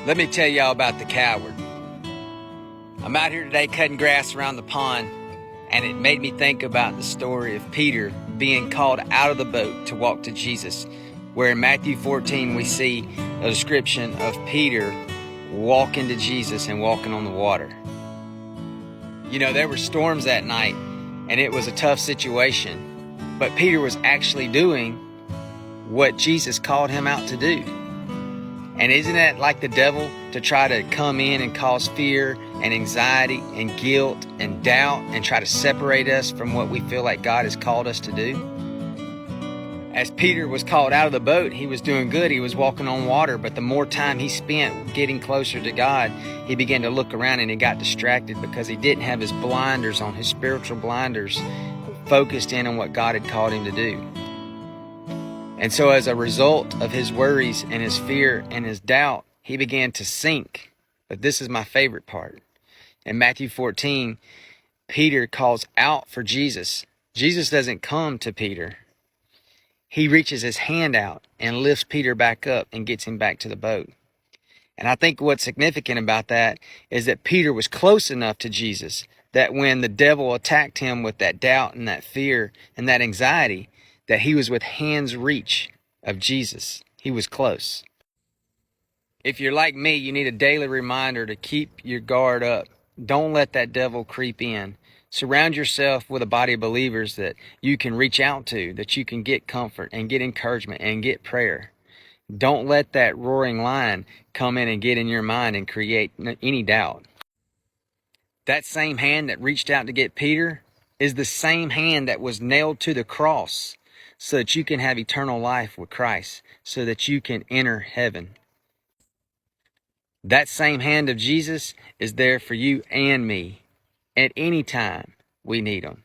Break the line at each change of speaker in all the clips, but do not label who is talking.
Let me tell y'all about the coward. I'm out here today cutting grass around the pond, and it made me think about the story of Peter being called out of the boat to walk to Jesus, where in Matthew 14 we see a description of Peter walking to Jesus and walking on the water. You know, there were storms that night, and it was a tough situation, but Peter was actually doing what Jesus called him out to do. And isn't that like the devil to try to come in and cause fear and anxiety and guilt and doubt and try to separate us from what we feel like God has called us to do? As Peter was called out of the boat, he was doing good. He was walking on water, but the more time he spent getting closer to God, he began to look around and he got distracted because he didn't have his blinders on, his spiritual blinders, focused in on what God had called him to do. And so as a result of his worries and his fear and his doubt, he began to sink. But this is my favorite part. In Matthew 14, Peter calls out for Jesus. Jesus doesn't come to Peter. He reaches his hand out and lifts Peter back up and gets him back to the boat. And I think what's significant about that is that Peter was close enough to Jesus that when the devil attacked him with that doubt and that fear and that anxiety, that he was with hand's reach of Jesus. He was close. If you're like me, you need a daily reminder to keep your guard up. Don't let that devil creep in. Surround yourself with a body of believers that you can reach out to, that you can get comfort and get encouragement and get prayer. Don't let that roaring lion come in and get in your mind and create any doubt. That same hand that reached out to get Peter is the same hand that was nailed to the cross so that you can have eternal life with Christ, so that you can enter heaven. That same hand of Jesus is there for you and me at any time we need him.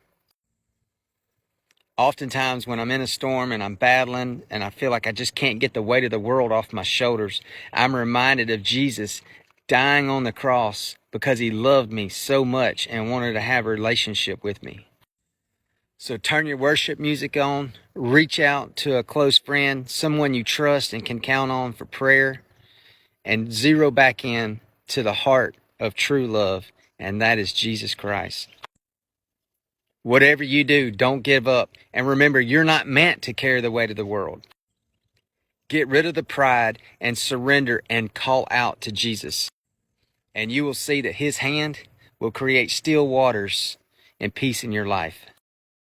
Oftentimes when I'm in a storm and I'm battling and I feel like I just can't get the weight of the world off my shoulders, I'm reminded of Jesus dying on the cross because he loved me so much and wanted to have a relationship with me. So turn your worship music on, reach out to a close friend, someone you trust and can count on for prayer, and zero back in to the heart of true love, and that is Jesus Christ. Whatever you do, don't give up. And remember, you're not meant to carry the weight of the world. Get rid of the pride and surrender and call out to Jesus. And you will see that his hand will create still waters and peace in your life.